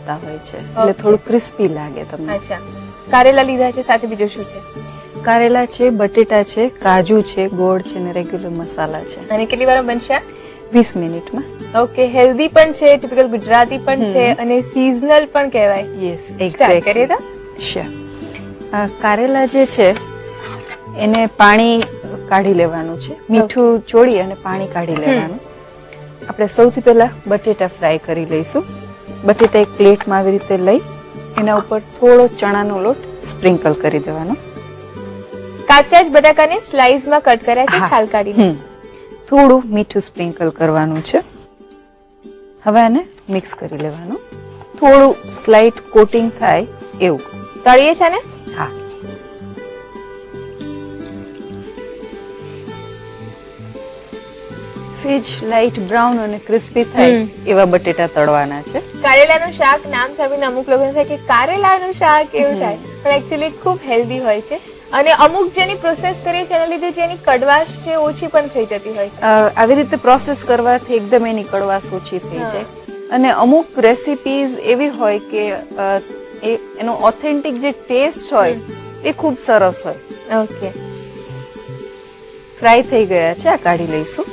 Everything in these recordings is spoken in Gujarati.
આપતા હોય છે, એટલે થોડું ક્રિસ્પી લાગે તમને. અચ્છા, કારેલા લીધા છે, સાથે બીજું શું છે? કારેલા છે, બટેટા છે, કાજુ છે, ગોળ છે ને રેગ્યુલર મસાલા છે. અને કેટલી વાર બનશે? 20 મિનિટમાં. ઓકે, હેલ્ધી પણ છે, ટિપિકલ ગુજરાતી પણ છે અને સિઝનલ પણ કહેવાય. યસ, સ્ટાર્ટ કરીએ તો. શ્યોર. કારેલા જે છે એને પાણી કાઢી લેવાનું છે, મીઠું ચોળી અને પાણી કાઢી લેવાનું. આપણે સૌથી પહેલા બટેટા ફ્રાય કરી લઈશું. બટેટા એક પ્લેટમાં આવી રીતે લઈ એના ઉપર થોડો ચણાનો લોટ સ્પ્રિંકલ કરી દેવાનો. કાચા જ બટાકાને સ્લાઇસમાં કટ કર્યા છે, છાલ કાઢીને. થોડું મીઠું સ્પ્રિંકલ કરવાનું છે. હવે આને મિક્સ કરી લેવાનું. થોડું સ્લાઇટ કોટિંગ થાય એવું. તળીએ છે ને? હા. સેજ લાઇટ બ્રાઉન અને ક્રિસ્પી થાય એવા બટેટા તળવાના છે. કારેલાનું શાક નામ સાંભળીને અમુક લોકોને થાય કે કારેલાનું શાક એવું થાય, પણ એકચ્યુઅલી ખૂબ હેલ્ધી હોય છે અને અમુક જેની પ્રોસેસ કરીએ છીએ એના લીધે જેની કડવાશ છે ઓછી પણ થઈ જતી હોય છે. આવી રીતે પ્રોસેસ કરવાથી એકદમ એની કડવાશ ઓછી થઈ જાય. અને અમુક રેસિપીઝ એવી હોય કે એનો ઓથેન્ટિક જે ટેસ્ટ હોય એ ખૂબ સરસ હોય. ઓકે, ફ્રાય થઈ ગયા છે, આ કાઢી લઈશું.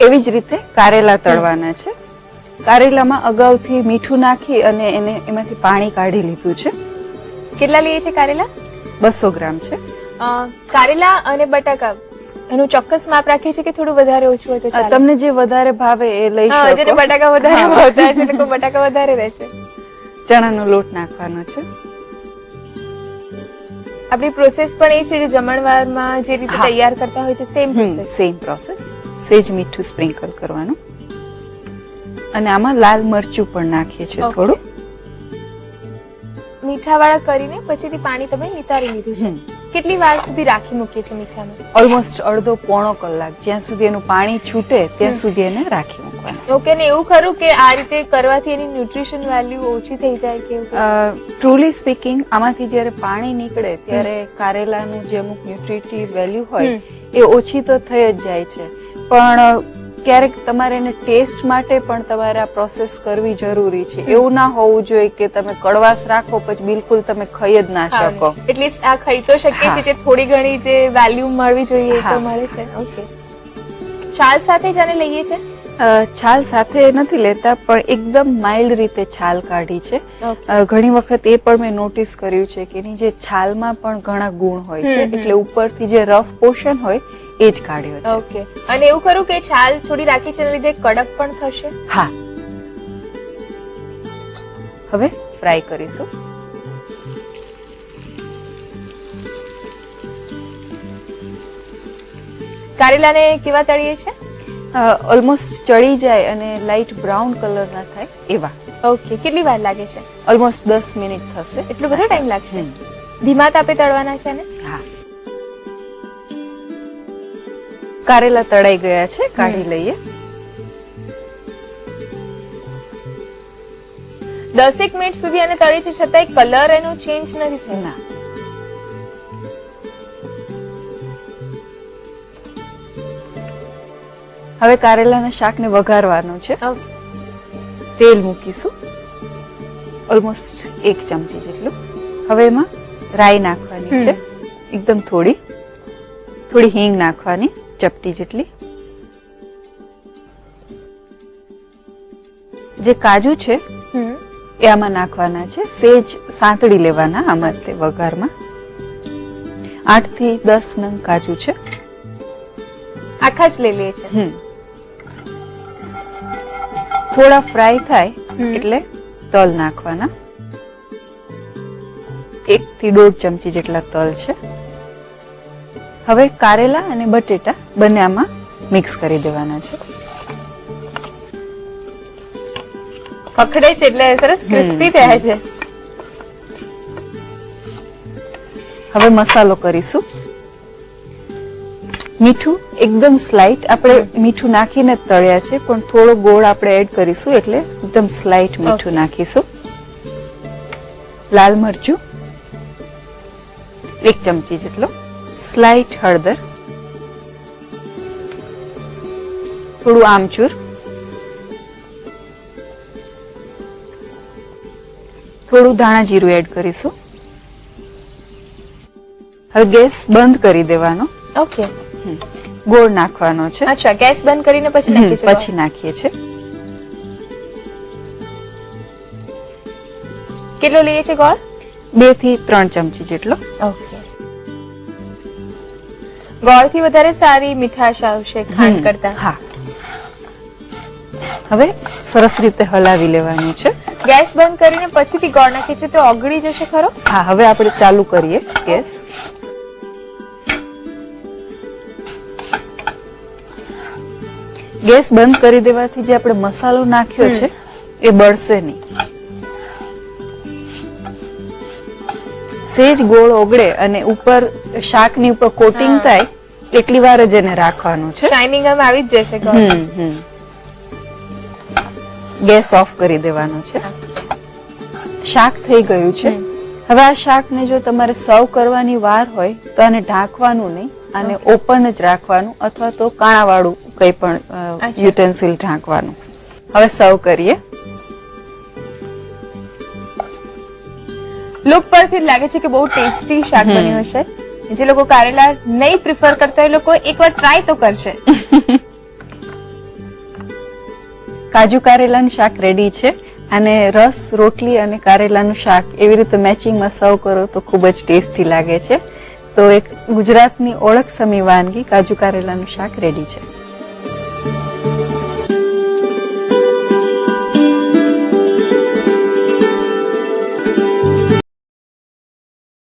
એવી જ રીતે કારેલા તળવાના છે. કારેલામાં અગાઉથી મીઠું નાખી અને એને એમાંથી પાણી કાઢી લીધું છે. કેટલા લઈએ છે કારેલા? 200 ગ્રામ છે. કારેલા અને બટાકા એનું ચોક્કસ માપ રાખીએ છીએ કે થોડું વધારે ઓછું હોય તો ચાલે? તમને જે વધારે ભાવે એ લઈ શકો. જેને બટાકા વધારે ભાવતા છે એટલે બટાકા વધારે રહેશે. ચણાનો લોટ નાખવાનો છે. આપણી પ્રોસેસ પણ એ છે જે જમણવારમાં જે રીતે તૈયાર કરતા હોય છે સેમ પ્રોસેસ. Same process. સેજ મીઠું સ્પ્રિંકલ કરવાનું અને આમાં લાલ મરચું પણ નાખીએ છીએ થોડું. મીઠાવાળા કરીને પછીથી પાણી તમે નિતારી લીધું છે. કેટલી વાર સુધી રાખી મૂકીએ છીએ મીઠામાં? ઓલમોસ્ટ અડધો પોણો કલાક, જ્યાં સુધી એનું પાણી છૂટે ત્યાં સુધી એને રાખી મૂકવાનું. ઓકે, ને એવું ખરું કે આ રીતે કરવાથી એની ન્યુટ્રિશન વેલ્યુ ઓછી થઈ જાય કે ટ્રુલી સ્પીકિંગ આમાંથી જ્યારે પાણી નીકળે ત્યારે કારેલાનું જે અમુક ન્યુટ્રિટિવ વેલ્યુ હોય એ ઓછી તો થઈ જ જાય છે, પણ ક્યારેક તમારે એને ટેસ્ટ માટે પણ તમારે આ પ્રોસેસ કરવી જરૂરી છે. એવું ના હોવું જોઈએ કે તમે કડવાશ રાખો પછી બિલકુલ તમે ખાઈ જ ના શકો. એટલીસ્ટ આ ખાઈ તો શકીએ છીએ, જે થોડી ઘણી જે વેલ્યુ મળવી જોઈએ એ તો મળે છે. ઓકે, છાલ સાથે જ આને લઈએ છે? છાલ સાથે નથી લેતા, પણ એકદમ માઇલ્ડ રીતે છાલ કાઢી છે. ઘણી વખત એ પણ મેં નોટિસ કર્યું છે કે એની જે છાલમાં પણ ઘણા ગુણ હોય છે, એટલે ઉપરથી જે રફ પોર્શન હોય એ જ કાઢ્યો છે. ઓકે, અને એવું ખરું કે છાલ થોડી રાખી છે એના લીધે કડક પણ થશે? હા. હવે ફ્રાય કરીશું. કારેલાને કેવા તળીએ છે? ઓલમોસ્ટ ચડી જાય અને લાઇટ બ્રાઉન કલર ના થાય એવા. ઓકે, કેટલી વાર લાગે છે? ઓલમોસ્ટ 10 મિનિટ થશે. એટલો બધો ટાઈમ લાગશે? ધીમા તાપે તળવાના છે ને? હા. કારેલા તળાઈ ગયા છે, કાઢી લઈએ. 10 મિનિટ સુધી આને તળી છે છતાંય કલર એનો ચેન્જ નથી થયો. ના. હવે કારેલાના શાકને વઘારવાનું છે. તેલ મૂકીશું ઓલમોસ્ટ 1 ચમચી જેટલું. હવે એમાં રાઈ નાખવાની છે, એકદમ થોડી હિંગ નાખવાની, ચપટી જેટલી. જે કાજુ છે એ આમાં નાખવાના છે, સેજ સાંતળી લેવાના આમાં તે વઘારમાં. 8 થી 10 નંગ કાજુ છે. આખા જ લઈ લે છે. થોડા ફ્રાય થાય એટલે તલ નાખવાના. 1 થી 1.5 ચમચી જેટલા તલ છે. હવે કારેલા અને બટેટા બંને આમાં મિક્સ કરી દેવાના છે. પકડે છે એટલે સરસ ક્રિસ્પી થયા છે. હવે મસાલો કરીશું. મીઠું એકદમ સ્લાઇટ, આપણે મીઠું નાખીને જ તળ્યા છે, પણ થોડો ગોળ આપણે એડ કરીશું એટલે એકદમ સ્લાઇટ મીઠું નાખીશું. લાલ મરચું 1 ચમચી જેટલો, સ્લાઇટ હળદર, થોડું આમચૂર, થોડું ધાણા જીરું એડ કરીશું. હવે ગેસ બંધ કરી દેવાનો. ઓકે, ગોળ નાખવાનો છે. અચ્છા, ગેસ બંધ કરીને પછી નાખીએ છીએ. પછી નાખીએ છીએ. કેટલો લઈએ છીએ ગોળ? 2 થી 3 ચમચી જેટલો. ઓકે. ગોળ થી વધારે સારી મીઠાશ આવશે ખાંડ કરતા. હા. હવે સરસ રીતે હલાવી લેવાનું છે. ગેસ બંધ કરીને પછીથી ગોળ નાખીએ છીએ તો ઓગળી જશે ખરો? હા, હવે આપણે ચાલુ કરીએ ગેસ. ગેસ બંધ કરી દેવાથી જે આપણે મસાલો નાખ્યો છે એ બળશે નહીં. સેજ ગોળ ઓગળે અને ઉપર શાકની ઉપર કોટિંગ થાય એટલી વાર જ એને રાખવાનું છે. શાઇનિંગ આમ આવી જ જશે ગોળ. ગેસ ઓફ કરી દેવાનો છે. શાક થઈ ગયું છે. હવે આ શાકને જો તમારે સર્વ કરવાની વાર હોય તો આને ઢાંકવાનું નહીં, આને ઓપન જ રાખવાનું અથવા તો કાણાવાળું કંઈ પણ યુટેન્સિલ ઢાંકવાનું. હવે સર્વ કરીએ. લુક પરથી જ લાગે છે કે બહુ ટેસ્ટી શાક બન્યું હશે. જે લોકો કારેલા નહીં પ્રિફર કરતા એ લોકો એકવાર ટ્રાય તો કરશે. કાજુ કારેલાનું શાક રેડી છે. અને રસ, રોટલી અને કારેલાનું શાક એવી રીતે મેચિંગમાં સર્વ કરો તો ખૂબ જ ટેસ્ટી લાગે છે. તો એક ગુજરાતની ઓળખસમી વાનગી કાજુ કારેલાનું શાક રેડી છે.